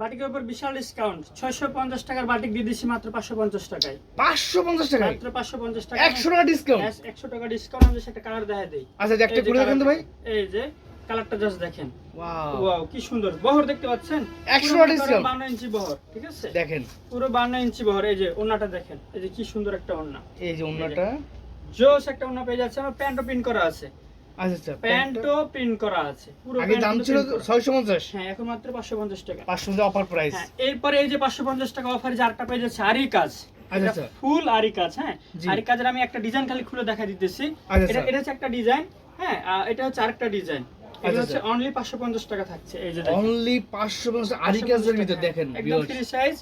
বাটিকের উপর বিশাল ডিসকাউন্ট, 650 টাকার বাটিক দিয়ে দিচ্ছি মাত্র 550 টাকায়। 550 টাকা, মাত্র 550 টাকা, 100 টাকা ডিসকাউন্ট। 100 টাকা ডিসকাউন্ট। আমি সেটা কালার দেখাই দেই। আচ্ছা, একটা খুলে দেখেন তো ভাই। এই যে কালারটা জাস্ট দেখেন, ওয়াও ওয়াও কি সুন্দর বহর দেখতে পাচ্ছেন, 100 টাকা ডিসকাউন্ট। 52 ইঞ্চি বহর, ঠিক আছে দেখেন পুরো 52 ইঞ্চি বহর। এই যে ওন্নাটা দেখেন, এই যে কি সুন্দর একটা ওন্না, এই যে ওন্নাটা জোস একটা ওন্না পেয়ে যাচ্ছে। আমার প্যান্টও প্রিন্ট করা আছে। আচ্ছা আচ্ছা, প্যান্টও প্রিন্ট করা আছে পুরো। আগে দাম ছিল 650, হ্যাঁ এখন মাত্র 550 টাকা। 500 অফার প্রাইস। হ্যাঁ এরপরে এই যে 550 টাকা অফারে যে আরেকটা পেয়ে যাচ্ছে আরি কাজ। আচ্ছা আচ্ছা, ফুল আরি কাজ। হ্যাঁ জি। আরি কাজের আমি একটা ডিজাইন খালি খুলে দেখা দিতেছি। আচ্ছা, এটা আচ্ছা। এটা হচ্ছে একটা ডিজাইন। হ্যাঁ এটা হচ্ছে আরেকটা ডিজাইন। এটা আচ্ছা, হচ্ছে আচ্ছা। অনলি 550 টাকা থাকছে। এই যে দেখেন অনলি 550 আরি কাজের ভিতর দেখেন একদম viewers. Free size,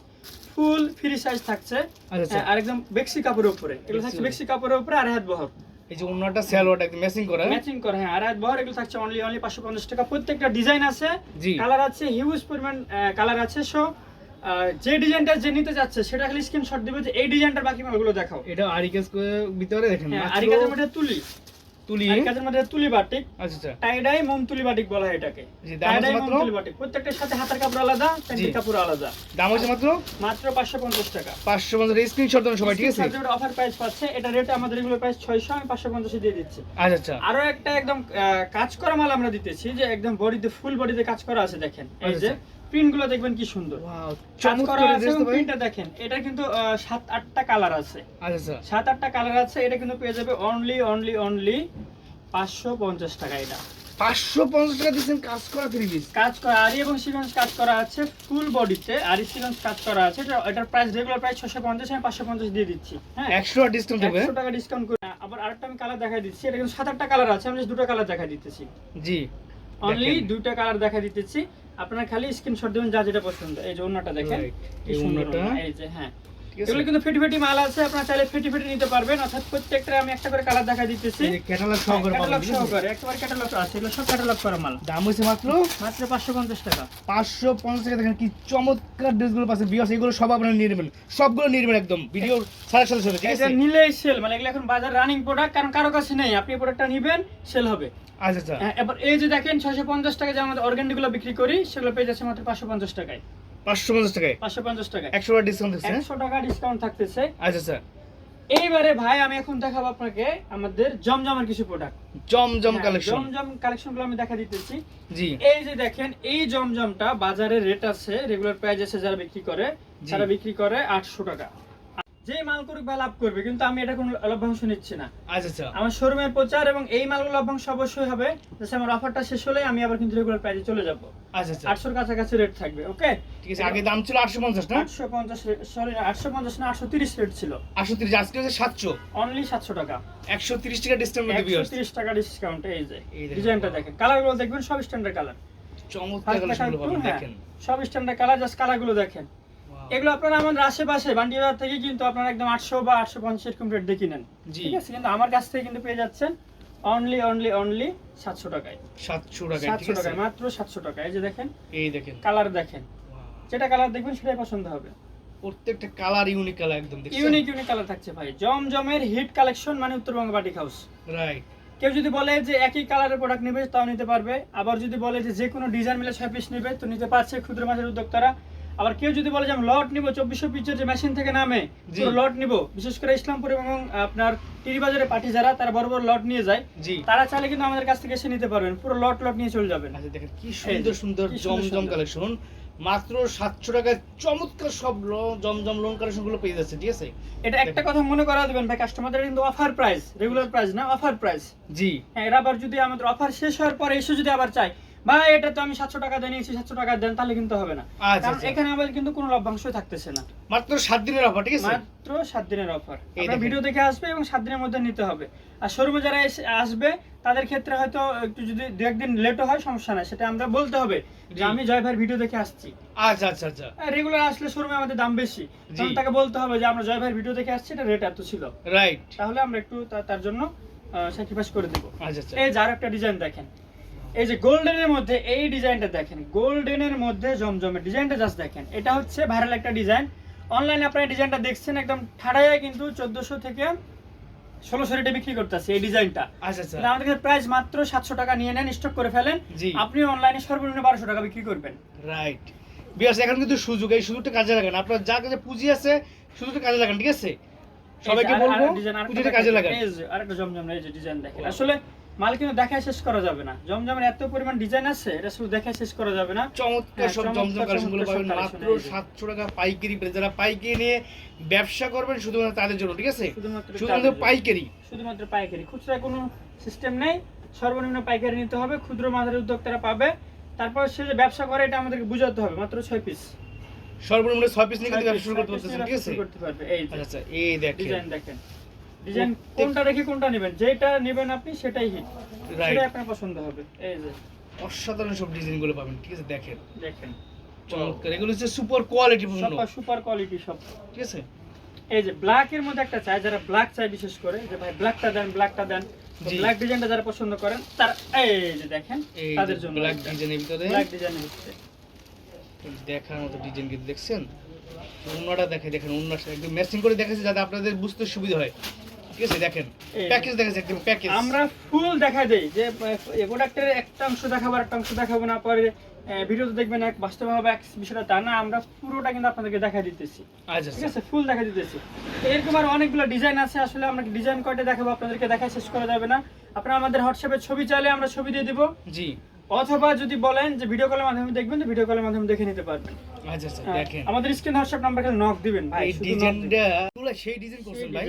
full free size থাকছে। আচ্ছা আচ্ছা, আর একদম বেক্সি কাপড়ের উপরে, এগুলো থাকছে বেক্সি কাপড়ের উপরে আর হাত বহর এই যে ওন্নাটা সালোয়ারটা একদম ম্যাচিং করা। ম্যাচিং করে। হ্যাঁ আর হাত বহর এগুলো থাকছে অনলি 550 টাকা। প্রত্যেকটা ডিজাইন আছে, জি। কালার আছে, হিউজ পরিমাণ কালার আছে। সো যে ডিজাইনটা যে নিতে যাচ্ছে সেটা খালি স্ক্রিনশট দিবে যে এই ডিজাইনটার বাকি মালগুলো দেখাও। এটা আরি কাজ ভিতরে দেখেন হ্যাঁ মাত্র আরি কাজের মধ্যে তুলি, তুলি। আরি কাজের মধ্যে তুলি বাটিক, আচ্ছা আচ্ছা, টাইডাই মোম তুলি বাটিক বলা হয় এটাকে। জি, দাম টাইডাই হচ্ছে মোম মাত্র? তুলি বাটিক প্রত্যেকটার সাথে হাতের কাপড় আলাদা, প্যান্টের কাপড় আলাদা। দাম হচ্ছে মাত্র মাত্র 550 টাকা। 550। স্ক্রিনশট দেন সবাই, ঠিক আছে? অফার প্রাইস পাচ্ছে। এটা রেট আমাদের রেগুলার প্রাইস 600, আমি 550 এ দিয়ে দিচ্ছি। আচ্ছা আচ্ছা, আরো একটা একদম কাজ করা মাল আমরা দিতেছি, যে একদম বডিতে ফুল বডিতে কাজ করা আছে। দেখেন এই যে প্রিন্ট গুলো দেখবেন কি সুন্দর ওয়াও কাজ করা চমৎকার আছে। ড্রেস তো ভাই। প্রিন্টটা দেখেন, এটা কিন্তু 7-8টা কালার আছে। আচ্ছা আচ্ছা, 7-8টা কালার আছে। এটা কিন্তু পেয়ে যাবে অনলি 550 টাকা। এটা 550 টাকা দিচ্ছেন কাজ করা থ্রি পিস। কাজ করা আরি এবং সিকোয়েন্স কাজ করা আছে ফুল বডিতে, আরি সিকোয়েন্স কাজ করা আছে। এটার প্রাইস রেগুলার প্রাইস 650, আমি 550 দিয়ে দিচ্ছি। হ্যাঁ 100 টাকা ডিসকাউন্ট দেবে। 100 টাকা ডিসকাউন্ট করে। আবার আরেকটা আমি কালার দেখাই দিচ্ছি। এটা কিন্তু 7-8টা কালার আছে, আমি জাস্ট দুটো কালার দেখাই দিতেছি। জি, অনলি দেখেন। দুটো কালার দেখাই দিতেছি। আপনারা খালি স্ক্রিনশট দিবেন যা যেটা পছন্দ। এই যে ওন্নাটা দেখেন Right, কি এই সুন্দর ওন্নাটা। ওন্না। এই যে হ্যাঁ ঠিক আছে। এগুলো কিন্তু ফেটি ফেটি মাল আছে, আপনারা চাইলে ফেটি ফেটি নিতে পারবেন। অর্থাৎ প্রত্যেকটা আমি একটা করে কালার দেখাই দিতেছি। এই যে ক্যাটালগ সহকারে পাবেন, ক্যাটালগ ঠিক আছে? সহকারে একেবারে ক্যাটালগ আছে, এগুলো সব ক্যাটালগ করা মাল। দাম হচ্ছে মাত্র মাত্র 550 টাকা। 550 টাকা। দেখেন কি চমৎকার ড্রেসগুলো পাচ্ছে ভিউয়ার্স। এগুলো সব আপনারা নিয়ে নেবেন, সবগুলো নিয়ে নেবেন একদম ভিডিও ছাড়ার সাথে সাথে, ঠিক আছে? এটা নিলেই সেল, মানে এগুলো এখন বাজার রানিং প্রোডাক্ট, কারণ কারো কাছে নেই। আপনি এই প্রোডাক্টটা নিবেন, সেল হবে। আচ্ছা আচ্ছা, হ্যাঁ, এবার এই যে দেখেন 650 টাকা যে আমাদের অর্গানগুলো বিক্রি করি, সেগুলো পেয়ে যাচ্ছে মাত্র 550 টাকায়। 550 টাকায় 550 টাকায় 100 টাকা ডিসকাউন্ট দিচ্ছে। 100 টাকা ডিসকাউন্ট থাকতেছে। আচ্ছা আচ্ছা, এইবারে ভাই আমি এখন দেখাবো আপনাকে আমাদের জমজমের কিছু প্রোডাক্ট। জমজম কালেকশন। জমজম কালেকশনগুলো আমি দেখা দিতেছি। জি, এই যে দেখেন এই জমজমটা বাজারে রেট আছে, রেগুলার প্রাইস আছে যারা বিক্রি করে, জি। তারা বিক্রি করে 800 টাকা। যে মাল করুক বা লাভ করবে, কিন্তু আমি এটা কোনো লভ্যাংশ নিচ্ছি না। আচ্ছা আচ্ছা, আমার শোরুমের প্রচার এবং এই মালগুলো লভ্যাংশ অবশ্যই হবে। যাতে আমার অফারটা শেষ হলে আমি আবার কিন্তু রেগুলার প্রাইসে চলে যাব। আচ্ছা আচ্ছা, 800 কাছাকাছি রেট থাকবে। ওকে ঠিক আছে। আগে দাম ছিল 850 না? 850, সরি 850 না 830 রেট ছিল। 830, আজকে হচ্ছে 700। অনলি 700 টাকা। 130 টাকা ডিসকাউন্ট মধ্যে ভিউয়ার্স। 130 টাকা ডিসকাউন্ট। এই যে এই দেখেন। ডিজাইনটা দেখেন, কালারগুলো দেখবেন সব স্ট্যান্ডার্ড কালার। চমৎকার কালেকশনগুলো পাবেন, দেখেন। সব স্ট্যান্ডার্ড কালার, জাস্ট কালারগুলো দেখেন। Wow. এগুলো আপনারা আমাদের আশেপাশে বান্ডিবাজার থেকে কিন্তু আপনারা একদম 800 বা 850 এরকম রেট দেখে নেন, জি। ঠিক আছে? কিন্তু আমার কাছ থেকে কিন্তু পেয়ে যাচ্ছেন অনলি 700 টাকায়। 700 টাকায়, ঠিক 700 আছে? টাকায়, মাত্র 700 টাকা। এই যে দেখেন এই দেখেন, কালার দেখেন, যেটা কালার দেখবেন সেটাই পছন্দ হবে। প্রত্যেকটা কালার ইউনিক কালার একদম, দেখছেন? ইউনিক কালার থাকছে ভাই। জমজমের হিট কালেকশন মানে উত্তরবঙ্গ বাটিক হাউস। রাইট। কেউ যদি বলে যে একই কালারের প্রোডাক্ট নেবে তাও নিতে পারবে। আবার যদি বলে যে কোনো ডিজাইন মিলে 6 পিস নেবে তো নিতে পারছে ক্ষুদ্র মাছের উদ্যোক্তারা। আবার কেউ যদি বলে যে আমি লট নিব 2400 পিসের যে মেশিন থেকে নামে, জি। পুরো লট নিব, বিশেষ করে ইসলামপুর এবং আপনার টিরিবাজারে পার্টি যারা তারা বড় বড় লট নিয়ে যায়, জি। তারা চাইলে কিন্তু আমাদের কাছ থেকে এসে নিতে পারবেন, পুরো লট নিয়ে চলে যাবেন। আচ্ছা দেখেন কি এই সুন্দর যে, সুন্দর কি সুন্দর জমজম সুন্দর। কালেকশন। মাত্র 700 টাকায় চমৎকার সব জমজম লোন কালেকশন গুলো পেয়ে যাচ্ছে, ঠিক আছে? এটা একটা কথা মনে করা দেবেন ভাই কাস্টমারদের, কিন্তু অফার প্রাইস, রেগুলার প্রাইস না, অফার প্রাইস। জি, হ্যাঁ, এরা আবার যদি আমাদের অফার শেষ হওয়ার পরে এসে যদি আবার চাই ভাই এটা তো আমি 700 টাকা দিয়ে নিয়েছি 700 টাকা দেন, তাহলে কিন্তু হবে না। আচ্ছা, কারণ আচ্ছা। এখানে আমাদের কিন্তু কোনো লভ্যাংশ থাকতেছে না। মাত্র 7 দিনের অফার, ঠিক আছে? মাত্র 7 দিনের অফার। এই আপনারা দেখেন। ভিডিও দেখে আসবে এবং 7 দিনের মধ্যে নিতে হবে। আর শোরুমে যারা আসবে তাদের ক্ষেত্রে হয়তো একটু যদি 2-1 দিন লেটও হয় সমস্যা নাই, সেটা আমরা বলতে হবে যে জি। আমি জয় ভাইয়ের ভিডিও দেখে আসছি। আচ্ছা আচ্ছা আচ্ছা, রেগুলার আসলে শোরুমে আমাদের দাম বেশি, জি। তখন তাকে বলতে হবে যে আমরা জয় ভাইয়ের ভিডিও দেখে আসছি, এটা রেট এত ছিল, রাইট। তাহলে আমরা একটু তার জন্য স্যাক্রিফাইস করে দেব। আচ্ছা আচ্ছা, এই যার একটা ডিজাইন দেখেন, এই যে গোল্ডেনের মধ্যে এই ডিজাইনটা দেখেন, গোল্ডেনের মধ্যে জমজমের ডিজাইনটা জাস্ট দেখেন। এটা হচ্ছে ভাইরাল একটা ডিজাইন। অনলাইনে আপনারা ডিজাইনটা দেখছেন, একদম ঠাড়াইয়া কিন্তু 1400 থেকে 1600 রেটে বিক্রি করতেছে এই ডিজাইনটা। আচ্ছা আচ্ছা, আমাদের কাছে প্রাইস মাত্র 700 টাকা নিয়ে নেন, স্টক করে ফেলেন। জি। আপনি অনলাইনে সর্বনিম্ন 1200 টাকা বিক্রি করবেন। রাইট। বিয়াস এখন কিন্তু সুযোগ, এই সুযোগটা কাজে লাগান। আপনার যা কাছে পুঁজি আছে সুযোগটা কাজে লাগান, ঠিক আছে? সবাইকে বলবো পুঁজিটা কাজে লাগান। এই যে আরেকটা জমজম, এই যে ডিজাইন দেখেন, আসলে মাল কিন্তু দেখায় শেষ করা যাবে না। জমজমের এত পরিমাণ ডিজাইন আছে, এটা শুধু দেখায় শেষ করা যাবে না। চমৎকার সব জমজম কালেকশনগুলো পাবেন মাত্র 700 টাকা পাইকারি প্রাইস। যারা পাইকারি নিয়ে ব্যবসা করবেন শুধুমাত্র তাদের জন্য, ঠিক আছে? শুধুমাত্র পাইকারি, শুধুমাত্র পাইকারি, খুচরা কোনো সিস্টেম নেই। সর্বনিম্ন পাইকারি নিতে হবে, ক্ষুদ্র মাঝারি উদ্যোক্তারা পাবে। তারপর সে যে ব্যবসা করে এটা আমাদেরকে বুঝাতে হবে। মাত্র 6 পিস, সর্বনিম্ন 6 পিস নিয়ে কিন্তু ব্যবসা শুরু করতে পারতেছেন, ঠিক আছে? করতে পারবে। এই যে আচ্ছা এই দেখেন ডিজাইন দেখেন, ডিজাইন কোনটা রেখে কোনটা নেবেন, যেটা নেবেন আপনি সেটাই হিট, সেটাই আপনার পছন্দ হবে। এই যে অসাধারণ সব ডিজাইনগুলো পাবেন, ঠিক আছে? দেখেন দেখেন চমৎকার, এগুলো হচ্ছে সুপার কোয়ালিটি পূর্ণ, সুপার কোয়ালিটি সব, ঠিক আছে? এই যে ব্ল্যাক এর মধ্যে একটা চাই, যারা ব্ল্যাক চাই বিশেষ করে, যে ভাই ব্ল্যাকটা দেন, ব্ল্যাকটা দেন, ব্ল্যাক ডিজাইনটা যারা পছন্দ করেন তার এই যে দেখেন তাদের জন্য ব্ল্যাক ডিজাইনের ভিতরে, ব্ল্যাক ডিজাইনের ভিতরে দেখার মতো ডিজাইন কিন্তু দেখছেন। ওন্নাটা দেখেন ওন্নার সাথে একদম ম্যাচিং করে দেখাচ্ছি যাতে আপনাদের বুঝতে সুবিধা হয়, ঠিক আছে? দেখেন প্যাকেজ দেখাচ্ছি, একদম প্যাকেজ। আমরা ফুল দেখা দেই যে এই প্রোডাক্টের একটা অংশ দেখাবো আর একটা অংশ দেখাবো না, পরে ভিডিওতে দেখবেন এক বাস্তবে হবে এক, বিষয়টা তা না। আমরা পুরোটা কিন্তু আপনাদেরকে দেখা দিতেছি, আচ্ছা ঠিক আছে? ফুল দেখা দিতেছি। এরকম আর অনেকগুলো ডিজাইন আছে, আসলে আমরা ডিজাইন কয়টা দেখাবো আপনাদেরকে দেখা শেষ করা যাবে না। আপনারা আমাদের হোয়াটসঅ্যাপে ছবি চাইলে আমরা ছবি দিয়ে দিব, জি। অথবা যদি বলেন যে ভিডিও কলের মাধ্যমে দেখবেন, তো ভিডিও কলের মাধ্যমে দেখে নিতে পারবেন। আচ্ছা দেখেন আমাদের স্ক্রিন হোয়াটসঅ্যাপ নাম্বার খালি নক দিবেন ভাই। এই ডিজাইনটা পুরো সেই ডিজাইন করছেন ভাই,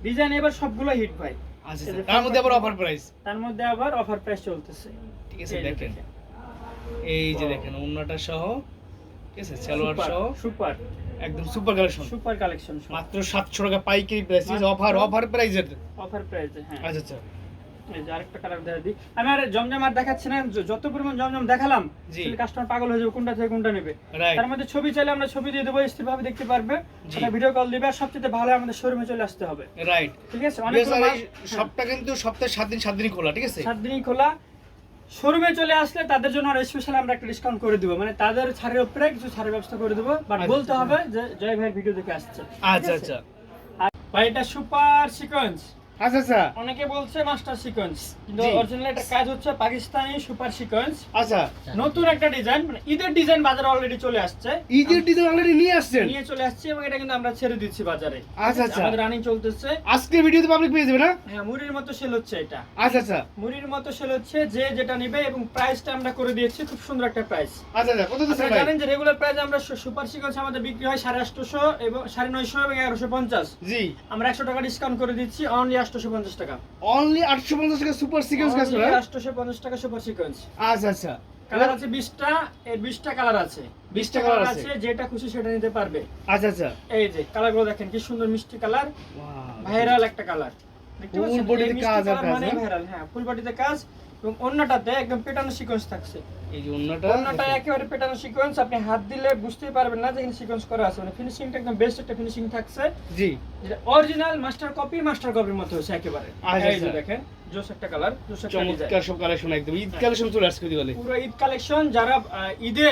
ডিজাইন এবার সবগুলো হিট ভাই। আচ্ছা তার মধ্যে আবার অফার প্রাইস, তার মধ্যে আবার অফার প্রাইস চলতেছে, ঠিক আছে? দেখেন এই যে দেখেন ওন্নাটা সহ, ঠিক আছে? সালোয়ার সহ সুপার, একদম সুপার কালেকশন, সুপার কালেকশন, মাত্র 700 টাকা পাইকারি প্রাইস, অফার প্রাইসে, অফার প্রাইসে। হ্যাঁ আচ্ছা এই যে আরেকটা কালার দেখা দিই আমি। আর জমজম আর দেখাচ্ছি না, যত পরিমাণ জমজম দেখালাম কাস্টমার পাগল হয়ে যাবে কোনটা থেকে কোনটা নেবে। তার মধ্যে ছবি চাইলে আমরা ছবি দিয়ে দেবো, স্থিরভাবে দেখতে পারবে, সেটা ভিডিও কল দিবে। আর সবচেয়ে ভালো আমাদের শোরুমে চলে আসতে হবে, রাইট? ঠিক আছে? অনেক সবটা কিন্তু সপ্তাহে 7 দিনই খোলা, ঠিক আছে? 7 দিনই খোলা। শোরুমে চলে আসলে তাদের জন্য আর স্পেশাল আমরা একটা ডিসকাউন্ট করে দিব, মানে তাদের ছাড়ের উপরে কিছু ছাড়ের ব্যবস্থা করে দেবো, বাট বলতে হবে যে জয় ভাইয়ের ভিডিও দেখে আসছে। আচ্ছা আর ভাই এটা সুপার সিকোয়েন্স, আচ্ছা অনেকে বলছে মাস্টার সিকোয়েন্স, কিন্তু অরিজিনাল এটা কাজ হচ্ছে পাকিস্তানি সুপার সিকোয়েন্স। আচ্ছা নতুন একটা ডিজাইন, মানে ঈদের ডিজাইন বাজারে অলরেডি চলে আসছে, ঈদের ডিজাইন অলরেডি নিয়ে চলে আসছে এবং এটা কিন্তু আমরা ছেড়ে দিচ্ছি বাজারে। আচ্ছা আমাদের রানিং চলতেছে, আজকে ভিডিওতে পাবলিক পেয়ে যাবে না? হ্যাঁ মুড়ির মতো সেল হচ্ছে এটা। আচ্ছা মুড়ির মতো সেল হচ্ছে, যে যেটা নেবে, এবং প্রাইসটা আমরা করে দিয়েছি খুব সুন্দর একটা প্রাইস। আচ্ছা কত দিচ্ছেন ভাই? জানেন যে রেগুলার প্রাইস আমরা সুপার সিকোয়েন্স আমাদের বিক্রি হয় 850 এবং 950 এবং 1150। জি, আমরা 100 টাকা ডিসকাউন্ট করে দিচ্ছি, অনলি 850 টাকা। অনলি 850 টাকা সুপার সিকোয়েন্স কাজ করে, 850 টাকা সুপার সিকোয়েন্স। আচ্ছা কালার আছে 20টা, এর 20টা কালার আছে, 20টা কালার আছে, যেটা খুশি সেটা নিতে পারবে। আচ্ছা এই যে কালারগুলো দেখেন কি সুন্দর মিষ্টি কালার, ভাইরাল একটা কালার, দেখতে পাচ্ছেন? ফুল বডিতে কাজ আছে, মানে ভাইরাল, হ্যাঁ ফুল বডিতে কাজ, এবং ওন্নাটাতে একদম পেটানো সিকোয়েন্স থাকছে। এই যে ওন্নাটা একেবারে পেটানো সিকোয়েন্স, আপনি হাত দিলে বুঝতেই পারবেন না যে এখানে সিকোয়েন্স করা আছে, মানে ফিনিশিংটা একদম বেস্ট একটা ফিনিশিং থাকছে। জি, যেটা অরিজিনাল মাস্টার কপির মতো হচ্ছে একেবারে। এই যে দেখেন জোস একটা কালার, জোস একটা ডিজাইন, চমৎকার সব কালেকশন, একদম ঈদ কালেকশন চলে আসছে দিওয়ালি, পুরো ঈদ কালেকশন। যারা ঈদে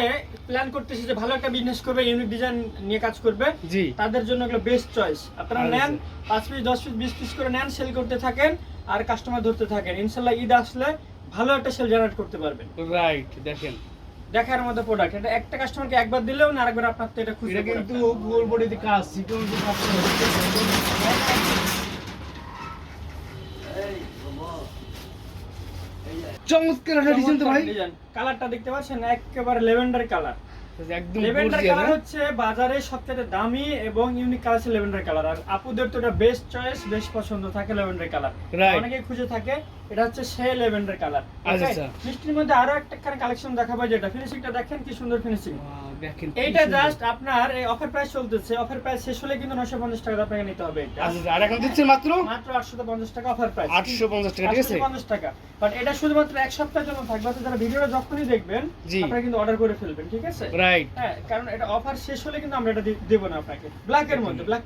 প্ল্যান করতেছে যে ভালো একটা বিজনেস করবে, ইউনিক ডিজাইন নিয়ে কাজ করবে, জি, তাদের জন্য এগুলো বেস্ট চয়েস। আপনারা নেন 5 পিস 10 পিস 20 পিস করে নেন, সেল করতে থাকেন আর কাস্টমার ধরতে থাকেন, ইনশাআল্লাহ ঈদ আসলে ভালো একটা সেল জেনারেট করতে পারবেন। রাইট, দেখেন দেখার মতো প্রোডাক্ট, এটা একটা কাস্টমারকে একবার দিলেও না আরেকবার আপনার তো এটা খুশি। এটা কিন্তু ফুল বডিতে কাজ, সিকোয়েন্স কাজ চমৎকার একটা ডিজাইন তো ভাই। কালারটা দেখতে পাচ্ছেন একেবারে ল্যাভেন্ডার কালার, একদম ল্যাভেন্ডার কালার হচ্ছে বাজারে সবচেয়ে দামি এবং ইউনিক কালার হচ্ছে ল্যাভেন্ডার কালার। আর আপুদের তো এটা বেস্ট চয়েস, বেশ পছন্দ থাকে ল্যাভেন্ডার কালার, অনেকে খুঁজে থাকে, এটা হচ্ছে সেই ল্যাভেন্ডার কালার। আচ্ছা, মিষ্টির মধ্যে আরো একটা কালেকশন দেখাবো, যেটা ফিনিশিংটা দেখেন কি সুন্দর ফিনিশিং। দেখেন এইটা জাস্ট আপনার এই অফার প্রাইস চলতেছে, অফার প্রাইস শেষ হলে কিন্তু 950 টাকা আপনাকে নিতে হবে এটা। আচ্ছা, আর এখন দিচ্ছেন মাত্র 850 টাকা অফার প্রাইস, 850 টাকা, ঠিক আছে? 850 টাকা, বাট এটা শুধুমাত্র এক সপ্তাহের জন্য থাকবে, তো যারা ভিডিওটা যখনই দেখবেন আপনারা কিন্তু অর্ডার করে ফেলবেন, ঠিক আছে? রাইট, হ্যাঁ, কারণ এটা অফার শেষ হলে কিন্তু আমরা এটা দেব না আপনাকে। ব্ল্যাক এর মধ্যে, ব্ল্যাক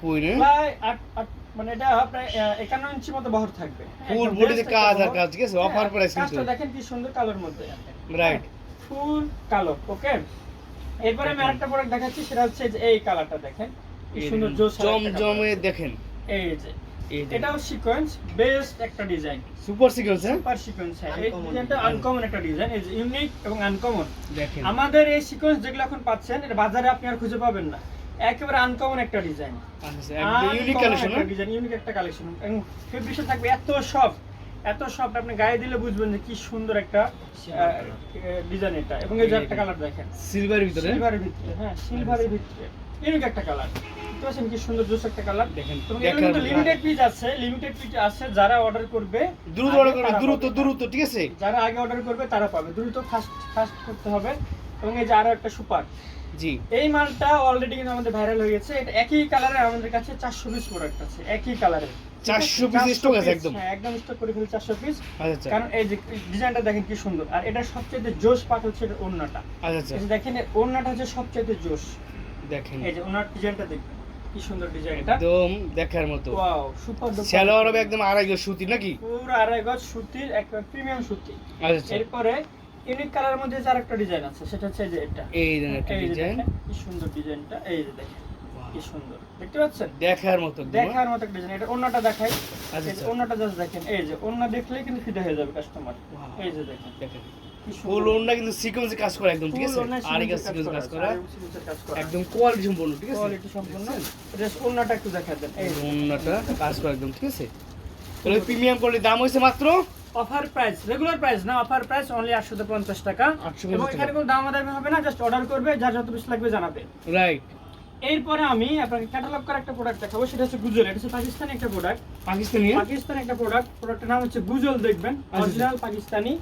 কুইন, প্রায় 8 মানে এটা প্রায় 51 ইঞ্চি মতো বহর থাকবে, ফুল বডিতে কাজ আর কাজ, ঠিক আছে? অফার প্রাইস কিন্তু কাজটা দেখেন কি সুন্দর কালোর মধ্যে, রাইট, ফুল কালো। ওকে, এরপরে আমি আরেকটা প্রোডাক্ট দেখাচ্ছি, সেটা হচ্ছে যে এই কালারটা দেখেন কি সুন্দর জোস জমজমে, দেখেন এই যে এই এটাও সিকোয়েন্স বেস্ট একটা ডিজাইন, সুপার সিকোয়েন্স হ্যাঁ সুপার সিকোয়েন্স। এই ডিজাইনটা আনকমন একটা ডিজাইন, এই ইউনিক এবং আনকমন। দেখেন আমাদের এই সিকোয়েন্স যেগুলো এখন পাচ্ছেন এটা বাজারে আপনি আর খুঁজে পাবেন না, একেবারে আনকমন একটা ডিজাইন, আচ্ছা একদম ইউনিক কালেকশন না ডিজাইন, ইউনিক একটা কালেকশন। এবং ফেব্রিকটা থাকবে এত সফট, এত সফট, আপনি গায়ে দিলে বুঝবেন যে কি সুন্দর একটা ডিজাইন এটা। এবং এই যে একটা কালার দেখেন সিলভারের ভিতরে সিলভারের ভিতরে, হ্যাঁ সিলভারের ভিতরে ইউনিক একটা কালার, বুঝতে পারছেন কি সুন্দর জোস একটা কালার। দেখেন এবং এগুলো কিন্তু লিমিটেড পিস আছে, লিমিটেড পিস আছে, যারা অর্ডার করবে দ্রুত অর্ডার করুন, দ্রুত ঠিক আছে, যারা আগে অর্ডার করবে তারা পাবে, দ্রুত ফাস্ট করতে হবে। এবং এই যে আরো একটা সুপার, জি এই মালটা অলরেডি কিন্তু আমাদের ভাইরাল হয়ে গেছে। এটা একই কালারের আমাদের কাছে 400 পিস প্রোডাক্ট আছে, একই কালারের 400 পিস স্টক আছে একদম। হ্যাঁ একদম স্টক করে ফেলি 400 পিস। আচ্ছা কারণ এই যে ডিজাইনটা দেখেন কি সুন্দর, আর এটা সবচেয়ে জোশ পার্ট হচ্ছে এটা ওড়নাটা। আচ্ছা এই যে দেখেন এর ওড়নাটা হচ্ছে সবচেয়ে জোশ, দেখেন এই যে ওড়নার ডিজাইনটা দেখবেন কি সুন্দর ডিজাইন এটা, একদম দেখার মতো। Wow super duper. সালোয়ার হবে একদম আড়াই গজ সুতি নাকি, পুরো আড়াই গজ সুতির একদম প্রিমিয়াম সুতি। আচ্ছা এরপরে ইউনিক কালারের মধ্যে যে আরেকটা ডিজাইন আছে সেটা হচ্ছে এই যে এটা, এই দেখেন একটা এই যে ডিজাইন দেখেন কি সুন্দর ডিজাইনটা, এই যে দেখেন কি সুন্দর, দেখতে পাচ্ছেন দেখার মতো একদম। দেখার মতো একটা ডিজাইন। এটা ওন্নাটা দেখাই, আচ্ছা, এই যে ওন্নাটা জাস্ট দেখেন, এই যে ওন্না দেখলেই কিন্তু ফিদা হয়ে যাবে কাস্টমার। Wow. এই যে দেখেন দেখেন কি ফুল সুন্দর, ওন্না কিন্তু সিকোয়েন্সে কাজ করা একদম ঠিক আছে, ফুল ওন্না আড়াই গজ সিকোয়েন্সের সিকোয়েন্স কাজ করা সিকোয়েন্সের কাজ করা একদম কোয়ালিটি সম্পূর্ণ ঠিক আছে, কোয়ালিটি সম্পূর্ণ। জাস্ট ওন্নাটা একটু দেখা দেন, এই এই যে ওন্নাটা কাজ করা একদম ঠিক আছে। তাহলে প্রিমিয়াম কোয়ালিটির দাম হইছে মাত্র অফার প্রাইস, রেগুলার প্রাইস না, অফার প্রাইস অনলি 850 টাকা। 850 এবং টাকা। এখানে কোনো দামাদামি হবে না, জাস্ট অর্ডার করবে, যার যত বেশি লাগবে জানাবে। রাইট। এরপরে আমি আপনাকে ক্যাটালগ করা একটা প্রোডাক্ট দেখাবো, সেটা হচ্ছে গুজল। এটা হচ্ছে পাকিস্তানি একটা প্রোডাক্ট, পাকিস্তানি পাকিস্তানি একটা প্রোডাক্ট, প্রোডাক্টের নাম হচ্ছে গুজল। দেখবেন অরিজিনাল পাকিস্তানি,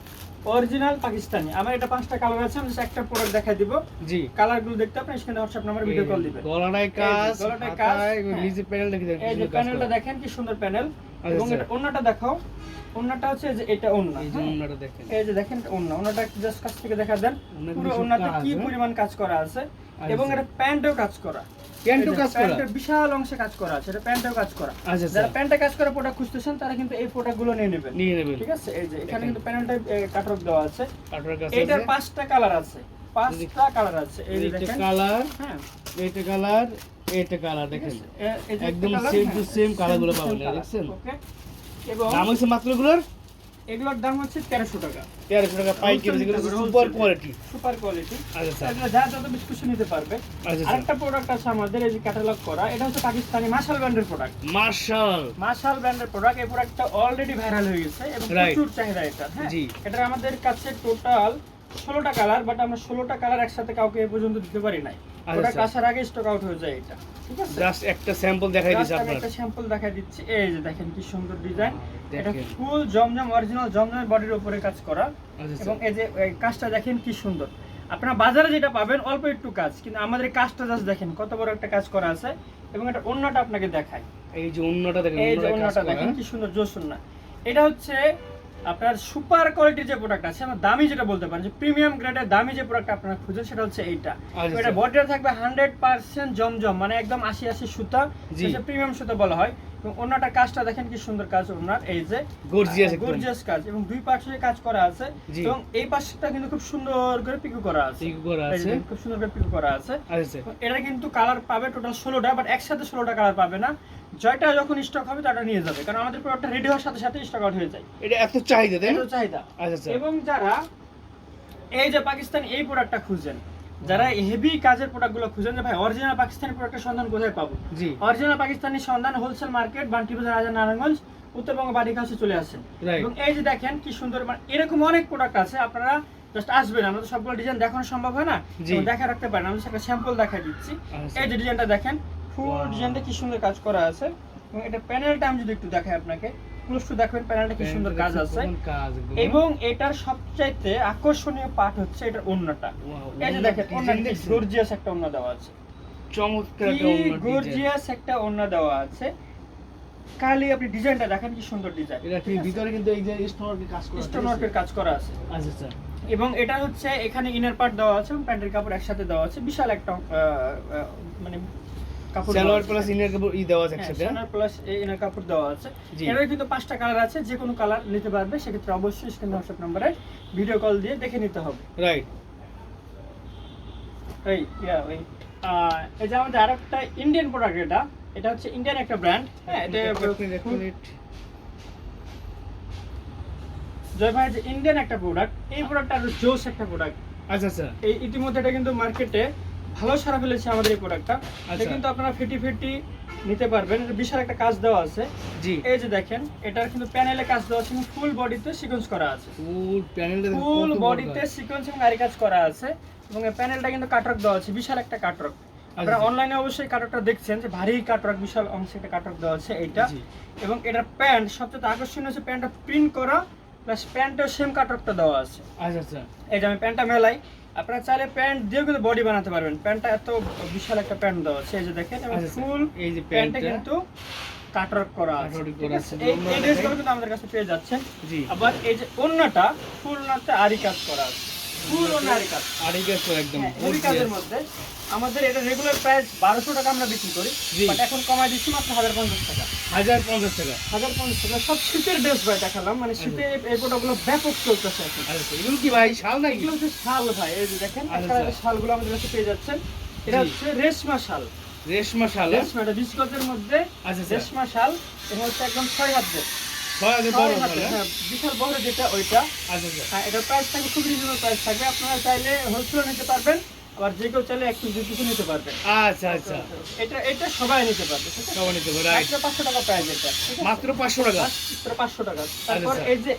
অরিজিনাল পাকিস্তানি। আমার এটা 5টা কালার আছে, আমি just একটা প্রোডাক্ট দেখাই দিব। জি কালারগুলো দেখতে আপনি স্ক্রিনে হোয়াটসঅ্যাপ নাম্বার ভিডিও কল দিবেন। গলাটায় কাজ, গলাটায় কাজ, হাতায় হ্যাঁ। নিচে প্যানেল দেখে এই যে প্যানেলটা দেখেন কি সুন্দর প্যানেল। এবং এটা ওন্নাটা দেখাও, ওন্নাটা হচ্ছে এই যে এটা ওন্না, এই যে হ্যাঁ। ওন্নাটা দেখেন, এই যে দেখেন এটা ওন্না, ওন্নাটা একটু জাস্ট কাছ থেকে দেখা দেন, ওন্নার পুরো কিছু ওন্নাতে কাজ, কি হ্যাঁ। পরিমাণ কাজ করা আছে। আচ্ছা, এবং আচ্ছা। এটা প্যান্টেও কাজ করা, প্যান্টও এই যে কাজ করা প্যান্টের বিশাল অংশে কাজ করা আছে, এটা প্যান্টেও কাজ করা। আচ্ছা যারা আচ্ছা প্যান্টে কাজ করা প্রোডাক্ট খুঁজতেছেন তারা কিন্তু এই প্রোডাক্টগুলো নিয়ে নেবেন, নিয়ে নেবেন। ঠিক আছে। এই যে এখানে দেখেন। কিন্তু প্যানেলটা কাটক দেওয়া আছে, কাটার কাছে এটার আছে 5টা কালার আছে, 5টা কালার আছে। এই যে এইটা দেখেন, কালার, হ্যাঁ এইটা কালার, এইটা কালার দেখেন এই যে একদম একটা same colour, to হ্যাঁ, same কালারগুলো same to পাবেন, same colour, দেখছেন? okay? এবং দাম হইছে মাত্র এগুলোর এগুলোর দাম হচ্ছে 1300 টাকা, 1300 টাকা পাইকারি, যেগুলো সুপার কোয়ালিটি। Super quality. আচ্ছা আচ্ছা এগুলো যা যত বেশি খুশি নিতে পারবে। আচ্ছা আরেকটা প্রোডাক্ট আছে আমাদের, এই যে ক্যাটালগ করা, এটা হচ্ছে পাকিস্তানি মাশাল ব্র্যান্ডের প্রোডাক্ট, মার্শাল মাশাল ব্র্যান্ডের প্রোডাক্ট। এই প্রোডাক্টটা অলরেডি ভাইরাল হয়ে গেছে এবং Right. প্রচুর চাহিদা এটা, হ্যাঁ। জি। এটা আমাদের কাছে টোটাল 16টা কালার, বাট আমরা 16টা কালার একসাথে কাউকে এ পর্যন্ত দিতে পারি নাই। প্রোডাক্ট আসার আগে স্টক আউট হয়ে যায় এটা, ঠিক আছে। জাস্ট একটা স্যাম্পল দেখাই Just দিছি আমি আপনার। একটা স্যাম্পল দেখাই দিচ্ছি, এই যে দেখেন কি সুন্দর ডিজাইন। এটা দেখেন। ফুল জমজম, অরিজিনাল জমজমের বডির উপরে কাজ করা। আচ্ছা এবং এই যে এই কাজটা দেখেন কি সুন্দর। আপনারা বাজারে যেটা পাবেন অল্প একটু কাজ, কিন্তু আমাদের এই কাজটা জাস্ট দেখেন কত বড় একটা কাজ করা আছে। এবং এটা ওন্নাটা আপনাকে দেখাই, এই যে অন্যটা দেখেন, এই যে অন্যটা কাজ ওন্নাটা করা। দেখেন কি সুন্দর জোস ওন্না। এটা হচ্ছে আপনার সুপার কোয়ালিটির যে প্রোডাক্ট আছে, আমরা দামি যেটা বলতে পারেন, যে প্রিমিয়াম গ্রেডের দামি যে প্রোডাক্ট আপনারা খুঁজেন সেটা হচ্ছে এইটা। আচ্ছা, এটা বডিটা থাকবে 100% জমজম, মানে একদম 80 সুতা, জি। যেটা প্রিমিয়াম সুতা বলা হয়। এবং ওন্নাটা কাজটা দেখেন কি সুন্দর কাজ ওন্নার, এই যে Gorgeous একদম। গর্জিয়াস কাজ, এবং দুই পাশে কাজ করা আছে। জি। এবং এই পাশটা কিন্তু খুব সুন্দর করে পিকো করা আছে, ঠিক করা এই যে আছে। খুব সুন্দর করে পিকো করা আছে। আচ্ছা এটা কিন্তু কালার পাবে টোটাল 16টা, বাট একসাথে 16টা কালার পাবে না। জয়টা যখন স্টক হবে তাটা নিয়ে যাবে, কারণ আমাদের প্রোডাক্টটা রেডি হওয়ার সাথে সাথে স্টক আউট হয়ে যায়, এটা এত চাহিদা তাই না? এত চাহিদা। আচ্ছা আচ্ছা এবং যারা এই যে পাকিস্তান এই প্রোডাক্টটা খুঁজেন, যারা হেভি কাজের প্রোডাক্টগুলো খুঁজেন, যে ভাই অরিজিনাল পাকিস্তানি প্রোডাক্টের সন্ধান কোথায় পাবো, জি অরিজিনাল পাকিস্তানি সন্ধান হোলসেল মার্কেট, বান্টি বাজার, রাজা নারায়ণগঞ্জ, উত্তরবঙ্গ বাড়ি কাছে চলে আসেন। Right. এবং এই যে দেখেন কি সুন্দর, মানে এরকম অনেক প্রোডাক্ট আছে, আপনারা জাস্ট আসবেন, আমরা তো সবগুলো ডিজাইন দেখানো সম্ভব হয় না, জি। এবং দেখা রাখতে পারেন। আমি একটা স্যাম্পল দেখাই দিচ্ছি, আচ্ছা। এই যে ডিজাইনটা দেখেন, ফুল Wow. ডিজাইনটা কি সুন্দর কাজ করা আছে। এবং এটা প্যানেলটা আমি যদি একটু দেখাই আপনাকে, ক্লোজ টু দেখবেন প্যানেলটা কি সুন্দর কাজ আছে। কাজ একদম। এবং এটার সবচাইতে আকর্ষণীয় পার্ট হচ্ছে এটার ওন্নাটা। Wow, এই যে দেখেন ডিজাইন দেখছেন? গর্জিয়াস একটা ওন্না দেওয়া আছে, চমৎকার কি একটা অন্য ডিজাইন। গর্জিয়াস একটা ওন্না দেওয়া আছে। কালি আপনি ডিজাইনটা দেখেন কি সুন্দর ডিজাইন, এটা কি ভিতরে কিন্তু এই যে স্টোনের কাজ করা আছে। স্টোন ওয়ার্কের কাজ করা আছে। আচ্ছা আচ্ছা এবং এটা হচ্ছে এখানে ইনার পার্ট দেওয়া আছে এবং প্যান্টের কাপড় একসাথে দেওয়া আছে, বিশাল একটা মানে কাপড় সালোয়ার প্লাস ইনার কাপড় দেওয়া আছে একসাথে। সালোয়ার প্লাস ইনার কাপড় দেওয়া আছে। জি। এর কিন্তু 5টা কালার আছে, যে কোনো কালার নিতে পারবে, সেক্ষেত্রে অবশ্যই স্ক্রিনে হোয়াটসঅ্যাপ নম্বরে ভিডিও কল দিয়ে দেখে নিতে হবে। রাইট এই যে আমাদের আরেকটা ইন্ডিয়ান প্রোডাক্ট, এটা এটা হচ্ছে ইন্ডিয়ান একটা ব্র্যান্ড। হ্যাঁ, এটা জয় ভাই যে ইন্ডিয়ান একটা প্রোডাক্ট, এই প্রোডাক্টটা আরো জোস একটা প্রোডাক্ট। আচ্ছা আচ্ছা, এই ইতিমধ্যে এটা কিন্তু মার্কেটে ভালো সারা ফেলেছে আমাদের এই প্রোডাক্টটা। এটা আচ্ছা। কিন্তু আপনারা ফিটি নিতে পারবেন। এটা বিশাল একটা কাজ দেওয়া আছে। জি, এই যে দেখেন, এটার কিন্তু প্যানেলে কাজ দেওয়া আছে, ফুল বডিতে সিকোয়েন্স করা আছে। ফুল প্যানেলটা ফুল বডিতে সিকোয়েন্স এবং আরি কাজ করা আছে, এবং এই প্যানেলটা কিন্তু কাটওয়ার্ক দেওয়া আছে, বিশাল একটা কাটওয়ার্ক। আপনারা অনলাইনে অবশ্যই কাটওয়ার্কটা দেখছেন যে ভারী কাটওয়ার্ক, বিশাল অংশে একটা কাটওয়ার্ক দেওয়া আছে এইটা। এবং এটার প্যান্ট সবচেয়ে আকর্ষণীয় হচ্ছে প্যান্টটা প্রিন্ট করা, প্লাস প্যান্টের সেম কাটওয়ার্কটা দেওয়া আছে। আচ্ছা আচ্ছা, এই যে আমি প্যান্টটা মেলাই, আপনারা চাইলে প্যান্ট দিয়েও কিন্তু বডি বানাতে পারবেন। প্যান্টটা এত বিশাল একটা প্যান্ট দেওয়া আছে, এই যে দেখেন, এবং ফুল এই যে প্যান্টটা প্যান্টটা কিন্তু কাটওয়ার্ক করা আছে। কাটওয়ার্ক ঠিক করা আছে, আছে। এই ড্রেসগুলো কিন্তু আমাদের কাছে পেয়ে যাচ্ছেন। জি, আবার এই যে ওন্নাটা, ফুল ওন্নাতে আরি কাজ করা আছে, ফুল ওন্না আরি কাজ। আড়াই কাজ তো একদম হেভি কাজের মধ্যে। আমাদের এটা রেগুলার প্রাইস 1200 টাকা আমরা বিক্রি করি, জি। বাট এখন কমাই দিচ্ছি মাত্র 1050 টাকা। 1050 টাকা। 1050 টাকা। সব শীতের ড্রেস ভাই দেখালাম, মানে শীতে এই প্রোডাক্টগুলো ব্যাপক চলতেছে এখন। আচ্ছা, এগুলো কি ভাই শাল নাকি? এগুলো হচ্ছে শাল ভাই, এই যে দেখেন, আচ্ছা। একটা শালগুলো আমাদের কাছে পেয়ে যাচ্ছেন। এটা জি। হচ্ছে রেশমা শাল। রেশমা শাল? রেশমা, এটা বিস্কটের মধ্যে আচ্ছা আচ্ছা, রেশমা শাল। এটা হচ্ছে একদম 6 হাতের। 6000 বড় শাল? হ্যাঁ, বিশাল বড় যেটা ওইটা। আচ্ছা আচ্ছা, হ্যাঁ, এটার প্রাইস থাকবে খুব রিজনেবল প্রাইস থাকবে। আপনারা চাইলে হোলসেল নিতে পারবেন, আবার যে কেউ চাইলে 1-2 নিতে পারবেন। আচ্ছা আচ্ছা, এটা সবাই নিতে পারবে, ঠিক আছে? সবাই নিতে পারে, রাইট। মাত্র 500 টাকা প্রাইস এটা, ঠিক আছে? মাত্র 500 টাকা? মাত্র 500 টাকা। তারপর আচ্ছা। এই যে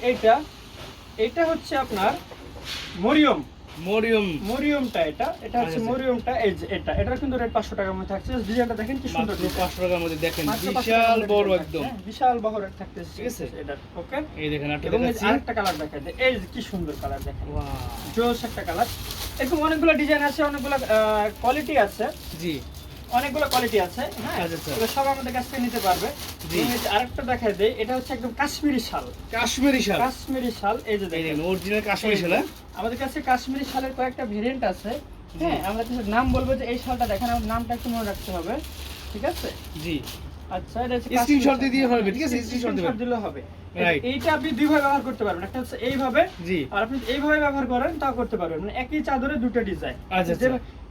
এটা হচ্ছে আপনার মরিয়মটা, এটা হচ্ছে আচ্ছা। মরিয়মটা। এই যে এটার কিন্তু রেট 500 টাকার মধ্যে থাকছে। ডিজাইনটা দেখেন কি সুন্দর, মাত্র 500 টাকার মধ্যে দেখেন, মাত্র 500 বিশাল টাকার মধ্যে বড় design একদম। থাকছে, হ্যাঁ, বিশাল বড় রেট থাকতেছে, ঠিক আছে? এটা ওকে। এই দেখেন আরেকটা এবং এই যে দেখাচ্ছি। আরেকটা কালার দেখাই দেয়, এই যে কি সুন্দর কালার দেখেন, ওয়াও, জোস একটা কালার। এরকম অনেকগুলো ডিজাইন আছে, অনেকগুলো কোয়ালিটি আছে, জি, অনেকগুলো কোয়ালিটি আছে। হ্যাঁ, আচ্ছা, আচ্ছা। এগুলো সব আমাদের কাছ থেকে নিতে পারবে। জি। এবং এই যে আরেকটা দেখাই দেই, এটা হচ্ছে একদম কাশ্মীরি শাল। কাশ্মীরি শাল? কাশ্মীরি শাল, এই যে এই দেখেন, দেখেন অরিজিনাল কাশ্মীরি শাল। হ্যাঁ? আমাদের কাছে কাশ্মীরি শালের কয়েকটা ভেরিয়েন্ট আছে। হ্যাঁ, আমরা কিছু নাম বলবো যে এই শালটা দেখেন, আমাদের নামটা একটু মনে রাখতে হবে, ঠিক আছে? জি, আচ্ছা, এটা হচ্ছে স্ক্রিনশট কাশ্মীরি দিয়ে শাল। হবে, ঠিক আছে? স্ক্রিনশট স্ক্রিনশট দিলে হবে। Right. এইটা আপনি দুই ভাবে ব্যবহার করতে পারবেন, একটা হচ্ছে এইভাবে, জি, আর আপনি এইভাবে ব্যবহার করেন তাও করতে পারবেন, মানে একই চাদরে দুটো ডিজাইন। আচ্ছা আচ্ছা,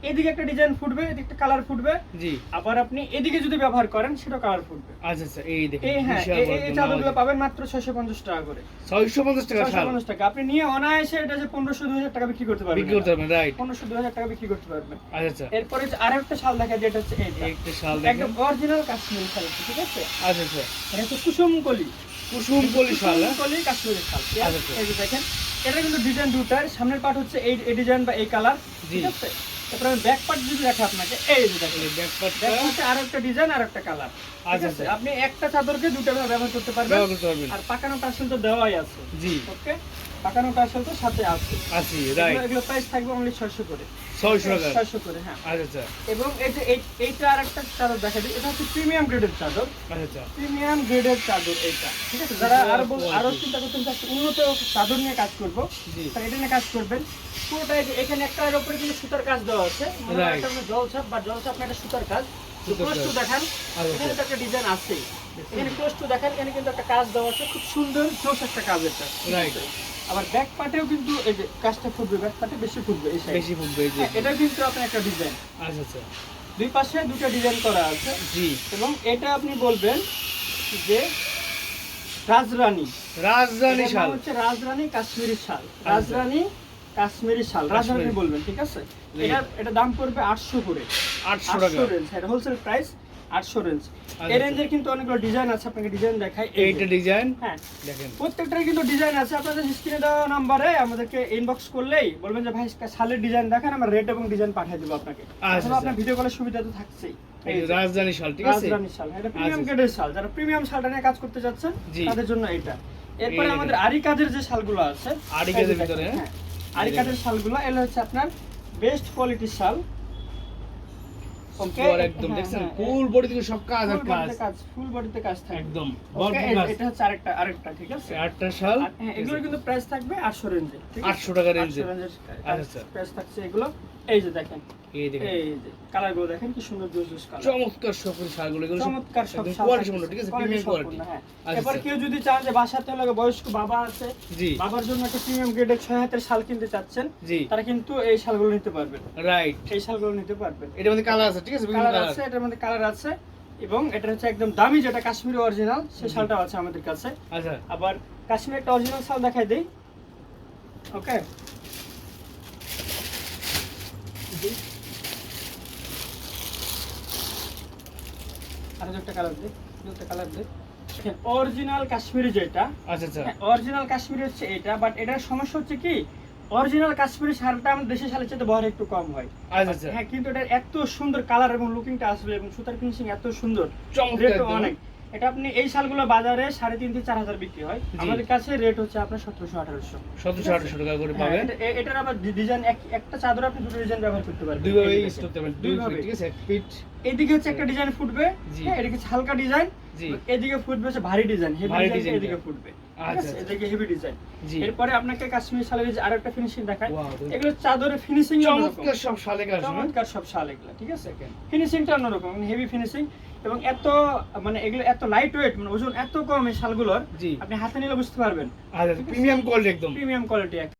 এদিকে একটা ডিজাইন ফুটবে, এদিকে একটা কালার ফুটবে, জি, আবার আপনি এদিকে যদি ব্যবহার করেন সেটা কালার ফুটবে। আচ্ছা আচ্ছা, এই দেখেন এই হ্যাঁ, বিশাল বড় এই একদম চাদরগুলো নামাজি। পাবেন মাত্র 650 টাকা করে। 650 টাকা শাল 650 টাকা আপনি নিয়ে অনায়াসে এটা যে 1500-2000 টাকা বিক্রি করতে পারবেন। বিক্রি করতে পারবেন, রাইট। 1500-2000 টাকা বিক্রি করতে পারবেন। আচ্ছা আচ্ছা, এরপরে যে আরেকটা শাল দেখা যায়, এটা হচ্ছে এইটা, একটা শাল দেখেন। একদম অরিজিনাল কাশ্মীরি শাল, ঠিক আছে? আচ্ছা আচ্ছা, এটা হচ্ছে কুসুমকলি কুসুমকলি শাল? হ্যাঁ? কুসুমকলি কাশ্মীরি শাল। আচ্ছা, আচ্ছা। এই যে দেখেন, এটা কিন্তু ডিজাইন দুটার, সামনের পার্ট হচ্ছে এই ডিজাইন বা এই কালার, জি। ঠিক আছে? তারপরে আমি ব্যাক পার্ট যদি দেখা আপনাকে, এই যে দেখেন, এই ব্যাক পার্টটা ব্যাক পার্টে আরেকটা ডিজাইন আর একটা কালার, ঠিক আচ্ছা, আছে? আচ্ছা। আপনি একটা চাদরকে দুটো ভাবে ব্যবহার করতে পারবেন। ব্যবহার করতে পারবেন, আর পাকানো টাসেল তো দেওয়াই আছে, জি, ওকে? পাকানো টাসেল তো সাথে আছে। আছি, রাইট। এগুলো প্রাইস থাকবে অনলি 600 করে। 600 টাকা? 600 করে, হ্যাঁ। আচ্ছা আচ্ছা, এবং এই যে এইটা আরেকটা চাদর দেখা দিই, এটা হচ্ছে প্রিমিয়াম গ্রেডের চাদর। আচ্ছা আচ্ছা, প্রিমিয়াম গ্রেডের চাদর এইটা, ঠিক আছে? যারা আরো চিন্তা করছেন যে উন্নত চাদর নিয়ে কাজ করবো, জি, তারা এটা নিয়ে কাজ করবেন। পুরোটা এই যে এখানে একটার উপরে কিন্তু সুতার কাজ দেওয়া আছে, মনে হয় Right. এটা জলছাপ বা জলছাপ না, এটা সুতার কাজ। সুতার ক্লোজ টু কাজ। দেখান, আচ্ছা, এখানে তো একটা ডিজাইন আছেই। এখানে ক্লোজ টু দেখান, এখানে কিন্তু একটা কাজ দেওয়া আছে, খুব সুন্দর জোস একটা কাজ এটা, ঠিক Right. আছে? আবার ব্যাক পার্টেও কিন্তু এই যে কাজটা ফুটবে, ব্যাক পার্টে বেশি ফুটবে এই সাইড। বেশি ফুটবে, এই যে। এটা কিন্তু আপনার একটা ডিজাইন, আচ্ছা আচ্ছা, দুই পাশে দুটো ডিজাইন করা আছে। জি, এবং এটা আপনি বলবেন যে রাজরানী, রাজধানী এটার নাম শাল? হচ্ছে রাজরানী কাশ্মীরি শাল। রাজরানী কাশ্মীরি শাল, রাজরানী কাশ্মীরি। বলবেন, ঠিক আছে? জি। এটা দাম পড়বে 800 করে। 800 টাকা? 800 রেঞ্জ, এটা হোলসেল প্রাইস 800 রেঞ্জ। আচ্ছা, এই রেঞ্জের কিন্তু অনেকগুলো ডিজাইন আছে, আপনাকে ডিজাইন দেখাই। এই এইটা যে, ডিজাইন হ্যাঁ, দেখেন, প্রত্যেকটার কিন্তু ডিজাইন আছে। আপনাদের স্ক্রিনে দেওয়া নাম্বারে আমাদেরকে ইনবক্স করলেই বলবেন যে ভাই শালের ডিজাইন দেখান, আমরা রেট এবং ডিজাইন পাঠিয়ে দেবো আপনাকে। আচ্ছা, এখন আপনার ভিডিও কলের সুবিধা তো থাকছেই। এই এই যে যে, রাজধানী শাল, ঠিক আছে? রাজরানী শাল, এটা প্রিমিয়াম আচ্ছা। গ্রেডের শাল। যারা প্রিমিয়াম শালটা নিয়ে কাজ করতে যাচ্ছেন জি। তাদের জন্য এটা। এরপরে এই আমাদের আরি কাজের যে শালগুলো আছে, আরি এই যে কাজের দেখেন, ভিতরে, হ্যাঁ, আরি কাজের শালগুলো এগুলো হচ্ছে আপনার বেস্ট কোয়ালিটির শাল। ওকে, পুরো একদম দেখছেন ফুল বডি থেকে সব কাজ আর কাজ, ফুল বডিতে কাজ থাকবে একদম ওকে। ভরপুর কাজ। এটা হচ্ছে আরেকটা, ঠিক আছে? আটটা শাল, আর হ্যাঁ, এগুলো কিন্তু প্রাইস থাকবে 800 রেঞ্জে, ঠিক আছে? 800 টাকা রেঞ্জে। 800 রেঞ্জের আচ্ছা। প্রাইস থাকছে এগুলো। এই যে দেখেন, এই দেখেন এই যে কালারগুলো দেখেন কি সুন্দর জোস কালার, চমৎকার সব শালগুলো, এগুলো সব চমৎকার সব একদম শাল কোয়ালিটি থাকছে, সম্পন্ন, ঠিক আছে? quality premium quality. সম্পূর্ণ, হ্যাঁ। আচ্ছা, এবার আচ্ছা। কেউ যদি চান যে বাসাতে হলো বয়স্ক বাবা আছে, জি, বাবার জন্য একটা প্রিমিয়াম গ্রেডের 6 হাতের শাল কিনতে চাচ্ছেন, জি, তারা কিন্তু এই শালগুলো নিতে পারবেন। রাইট। এই শালগুলো নিতে পারবেন। এটার মধ্যে কালার আছে, ঠিক আছে? বিভিন্ন কালার কালার আছে, এটার মধ্যে কালার আছে। এবং এটা হচ্ছে একদম দামি যেটা কাশ্মীরি অরিজিনাল সেই শালটাও আছে আমাদের কাছে। আচ্ছা আবার কাশ্মীরি একটা অরিজিনাল শাল দেখাই দেই। ওকে, আর একটা কালার দে, দুটো কালার দে। অরিজিনাল কাশ্মীরি যেটা, আচ্ছা আচ্ছা অরিজিনাল কাশ্মীরি হচ্ছে এটা, বাট এটার সমস্যা হচ্ছে কি অরিজিনাল কাশ্মীরি শালটা আমাদের দেশের শালের চাইতে বহর একটু কম হয়। আচ্ছা আচ্ছা হ্যাঁ, কিন্তু এটা এত সুন্দর কালার এবং লুকিংটা আসবে এবং সুতার ফিনিশিং এত সুন্দর, চমৎকার রেটও একদম। অনেক। এটা আপনি এই শালগুলো বাজারে 3.5 থেকে 4 হাজার বিক্রি হয়, জি। আমাদের কাছে রেট হচ্ছে আপনার 1700-1800। 1700-1800 টাকা করে পাবেন। এটার আবার ডিজাইন একটা চাদর আপনি দুটো ডিজাইন ব্যবহার করতে পারবেন, দুইভাবে এই ইউজ দেখেন। করতে পারেন, দুইভাবে। ঠিক আছে, এক ফিট। এদিকে হচ্ছে একটা ডিজাইন ফুটবে, জি। হ্যাঁ এদিকে হচ্ছে হালকা ডিজাইন, জি এদিকে ফুটবে হচ্ছে ভারী ডিজাইন, হেভি ভারী ডিজাইন ডিজাইনটা। এদিকে ফুটবে, ঠিক আচ্ছা, আছে, আচ্ছা। এদিকে হেভি ডিজাইন। জি এরপরে আপনাকে কাশ্মীরি শালের যে আরেকটা ফিনিশিং দেখায়, Wow, দুই- এগুলো চাদরের ফিনিশিং চমৎকার সব শালে কাজ, হ্যাঁ? চমৎকার সব শাল এগুলো, ঠিক আছে, ফিনিশিংটা অন্যরকম, হেভি ফিনিশিং এবং এত মানে এগুলো এত লাইট ওয়েট, মানে ওজন এত কম এই শালগুলোর, জি আপনি হাতে নিলে বুঝতে পারবেন আচ্ছা প্রিমিয়াম কোয়ালিটি একদম। Premium quality.